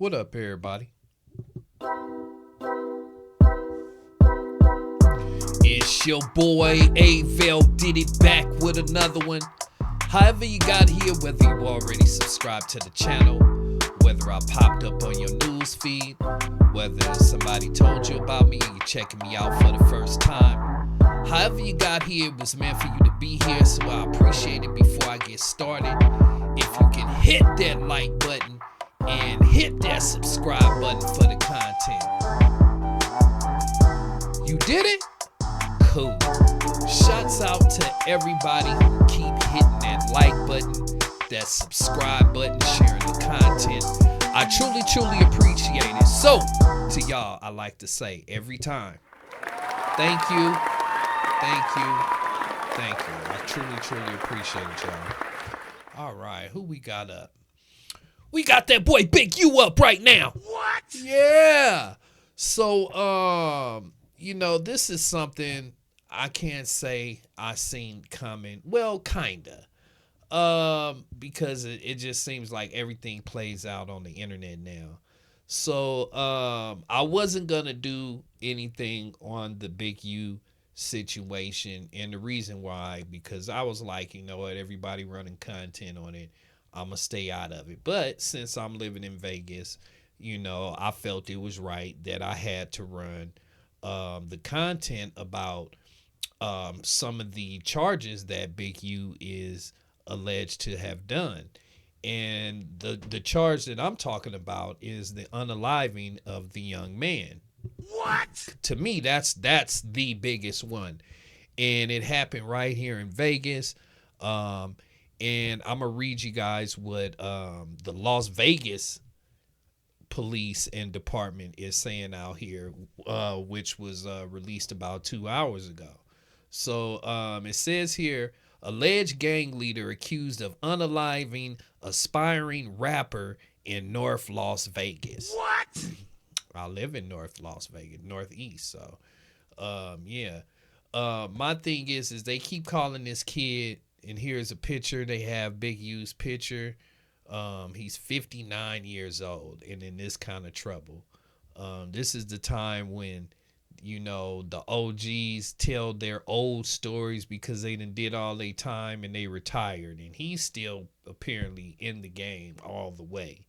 What up, everybody? It's your boy Avell did it back with another one. However you got here, whether you already subscribed to the channel, whether I popped up on your news feed, whether somebody told you about me and you're checking me out for the first time. However you got here, it was meant for you to be here, so I appreciate it. Before I get started, if you can hit that like button and hit that subscribe button for the content. You did it? Cool. Shouts out to everybody who keep hitting that like button, that subscribe button, sharing the content. I truly appreciate it. So, to y'all, I like to say every time, thank you, thank you, thank you. I truly appreciate it, y'all. All right, who we got up? We got that boy Big U up right now. What? Yeah. So, this is something I can't say I seen coming. Well, kinda. Because it just seems like everything plays out on the internet now. So, I wasn't gonna do anything on the Big U situation, and the reason why, because I was like, you know what, everybody running content on it, I'm gonna stay out of it. But since I'm living in Vegas, I felt it was right that I had to run the content about some of the charges that Big U is alleged to have done. And the charge that I'm talking about is the unaliving of the young man. What? To me, that's the biggest one. And it happened right here in Vegas. And I'm going to read you guys what the Las Vegas police and department is saying out here, which was released about 2 hours ago. So it says here, alleged gang leader accused of unaliving aspiring rapper in North Las Vegas. What? I live in North Las Vegas, Northeast. So, yeah. My thing is they keep calling this kid, and here's a picture. They have Big U's picture. He's 59 years old and in this kind of trouble. This is the time when, the OGs tell their old stories because they done did all their time and they retired. And he's still apparently in the game all the way.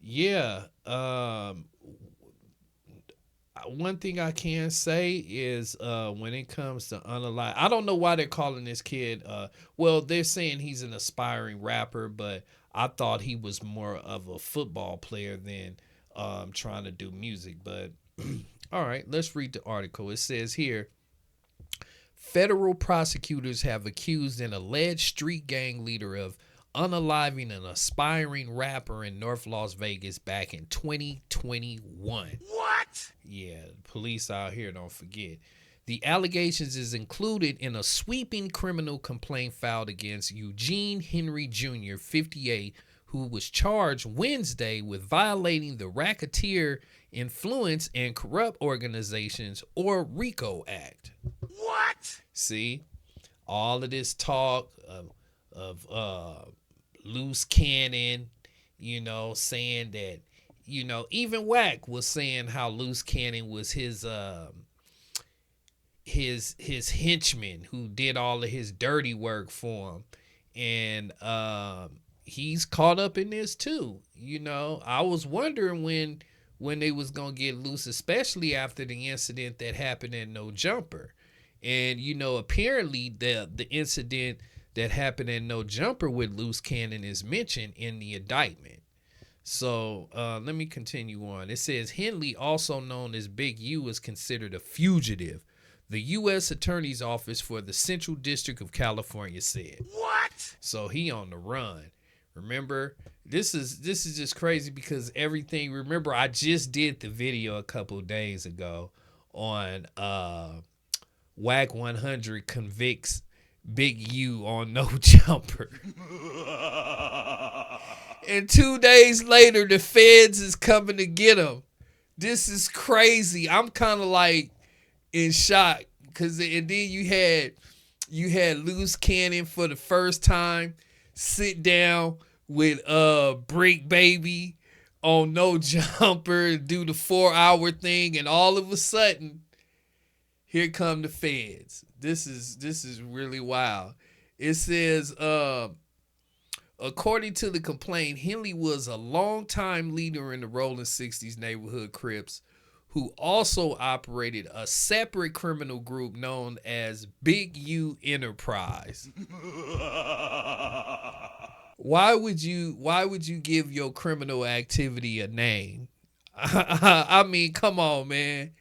Yeah. One thing I can say is when it comes to unalive, I don't know why they're calling this kid. Well, they're saying he's an aspiring rapper, but I thought he was more of a football player than trying to do music. But all right, let's read the article. It says here, federal prosecutors have accused an alleged street gang leader of unaliving an aspiring rapper in North Las Vegas back in 2021. What? Yeah, police out here, don't forget. The allegations is included in a sweeping criminal complaint filed against Eugene Henry Jr., 58, who was charged Wednesday with violating the Racketeer Influence and Corrupt Organizations, or RICO Act. What? See, all of this talk of loose cannon, saying that, even Wack was saying how loose cannon was his henchman who did all of his dirty work for him. And he's caught up in this too. I was wondering when they was gonna get loose, especially after the incident that happened at No Jumper. And apparently the incident that happened at No Jumper with loose cannon is mentioned in the indictment. So let me continue on. It says Henley, also known as Big U, is considered a fugitive. The U.S. Attorney's Office for the Central District of California said. What? So he on the run. Remember, this is just crazy because everything. Remember, I just did the video a couple of days ago on WAC 100 convicts Big U on No Jumper. And 2 days later, the feds is coming to get him. This is crazy. I'm kind of like in shock because and then you had loose cannon for the first time sit down with Brick Baby on No Jumper, do the 4 hour thing, and all of a sudden, here come the feds. This is really wild. It says, according to the complaint, Henley was a longtime leader in the Rolling 60s neighborhood Crips who also operated a separate criminal group known as Big U Enterprise. Why would you give your criminal activity a name? I mean, come on, man.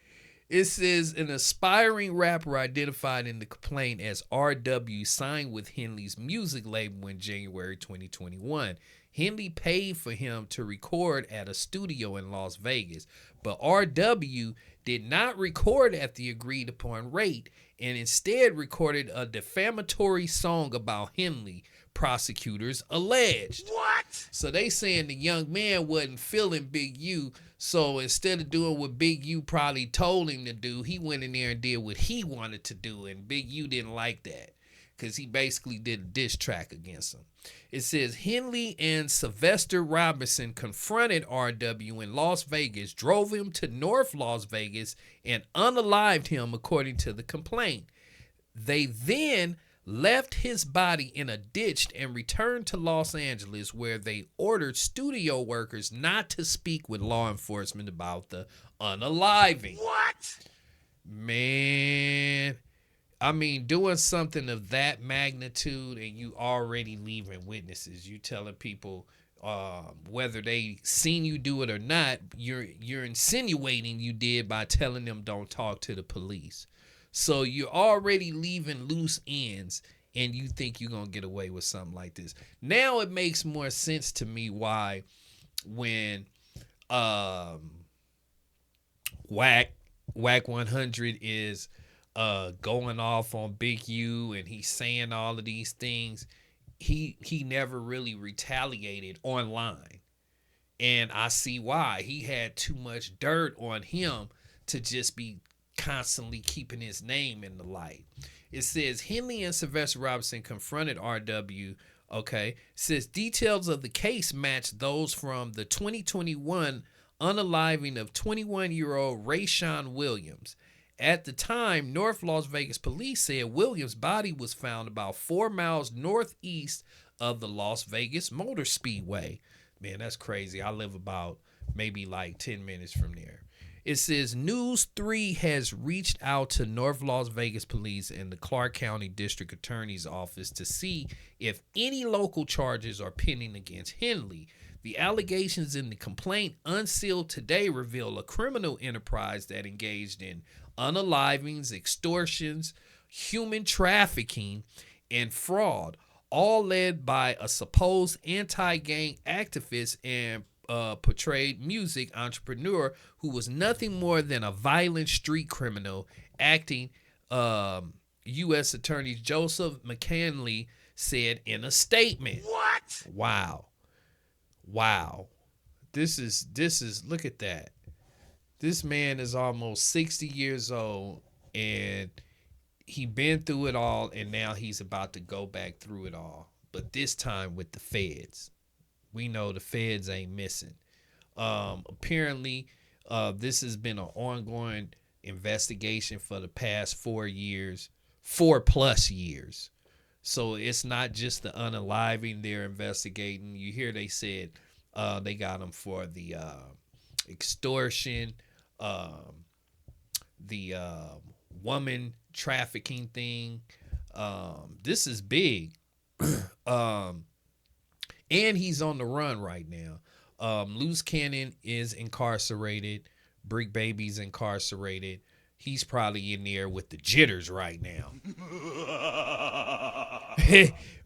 It says an aspiring rapper identified in the complaint as RW signed with Henley's music label in January 2021. Henley paid for him to record at a studio in Las Vegas, but RW did not record at the agreed upon rate and instead recorded a defamatory song about Henley, prosecutors alleged. What? So they saying the young man wasn't feeling Big U, so instead of doing what Big U probably told him to do, he went in there and did what he wanted to do, and Big U didn't like that because he basically did a diss track against him. It says Henley and Sylvester Robinson confronted RW in Las Vegas, drove him to North Las Vegas, and unalived him, according to the complaint. They then left his body in a ditch and returned to Los Angeles, where they ordered studio workers not to speak with law enforcement about the unaliving. What? Man, I mean, doing something of that magnitude and you already leaving witnesses, you telling people whether they seen you do it or not, you're insinuating you did by telling them don't talk to the police. So you're already leaving loose ends and you think you're going to get away with something like this. Now it makes more sense to me why when Whack 100 is going off on Big U and he's saying all of these things, he never really retaliated online. And I see why. He had too much dirt on him to just be constantly keeping his name in the light. It says Henley and Sylvester Robinson confronted RW. Okay. It says details of the case match those from the 2021 unaliving of 21-year-old Rayshawn Williams. At the time, North Las Vegas police said Williams' body was found about 4 miles northeast of the Las Vegas Motor Speedway. Man, that's crazy. I live about maybe like 10 minutes from there. It says News 3 has reached out to North Las Vegas police and the Clark County District Attorney's Office to see if any local charges are pending against Henley. The allegations in the complaint unsealed today reveal a criminal enterprise that engaged in unalivings, extortions, human trafficking, and fraud, all led by a supposed anti-gang activist and portrayed music entrepreneur who was nothing more than a violent street criminal acting, U.S. Attorney Joseph McCanley said in a statement. What? Wow. This is look at that. This man is almost 60 years old and he been through it all, and now he's about to go back through it all, but this time with the feds. We know the feds ain't missing. Apparently, this has been an ongoing investigation for the past 4 years, 4+ years. So it's not just the unaliving they're investigating. You hear they said they got him for the extortion, the woman trafficking thing. This is big. And he's on the run right now. Loose Cannon is incarcerated. Brick Baby's incarcerated. He's probably in there with the jitters right now.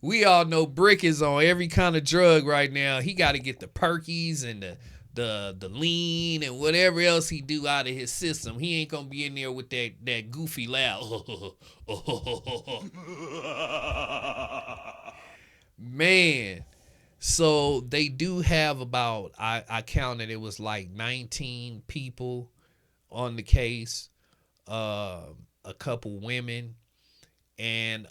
We all know Brick is on every kind of drug right now. He got to get the perkies and the lean and whatever else he do out of his system. He ain't gonna be in there with that goofy laugh. Man. So they do have about, I counted, it was like 19 people on the case, a couple women, and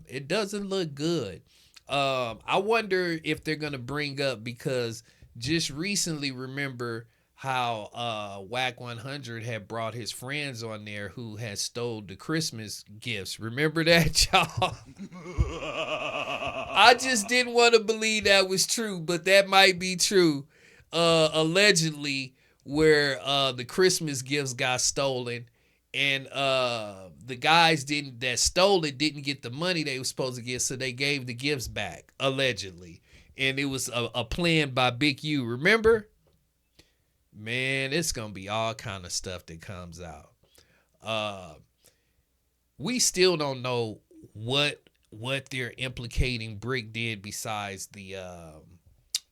it doesn't look good. I wonder if they're gonna bring up, because just recently, remember how Whack 100 had brought his friends on there who had stole the Christmas gifts. Remember that, y'all? I just didn't want to believe that was true, but that might be true. Allegedly, where the Christmas gifts got stolen, and the guys didn't that stole it didn't get the money they were supposed to get, so they gave the gifts back, allegedly. And it was a plan by Big U. Remember? Man, it's gonna be all kind of stuff that comes out. We still don't know what they're implicating Brick did besides the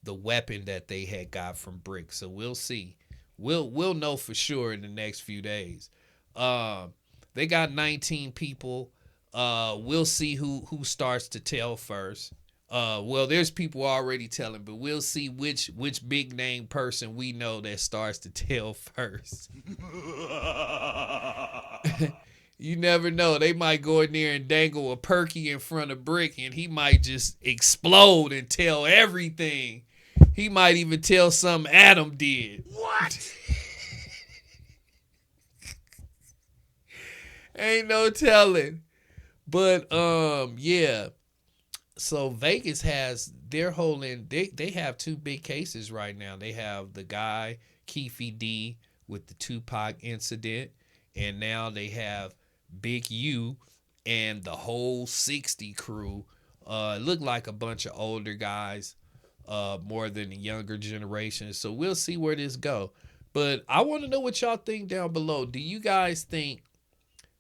weapon that they had got from Brick. So we'll see. We'll know for sure in the next few days. They got 19 people. We'll see who starts to tell first. Well, there's people already telling, but we'll see which big name person we know that starts to tell first. You never know. They might go in there and dangle a perky in front of Brick, and he might just explode and tell everything. He might even tell something Adam did. What? Ain't no telling. But yeah. So Vegas they're holding, they have two big cases right now. They have the guy Keefe D with the Tupac incident, and now they have Big U and the whole 60 crew. It looked like a bunch of older guys, more than the younger generation. So we'll see where this go. But I want to know what y'all think down below. Do you guys think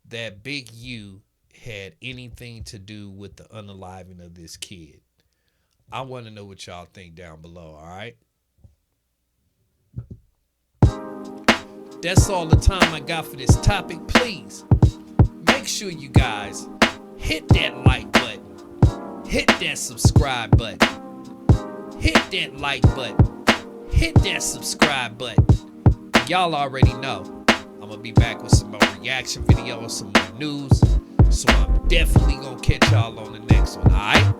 that Big U had anything to do with the unaliving of this kid? I want to know what y'all think down below, all right? That's all the time I got for this topic. Please make sure you guys hit that like button, hit that subscribe button, hit that like button, hit that subscribe button. Y'all already know I'm gonna be back with some more reaction videos, some more news. So I'm definitely gonna catch y'all on the next one, alright?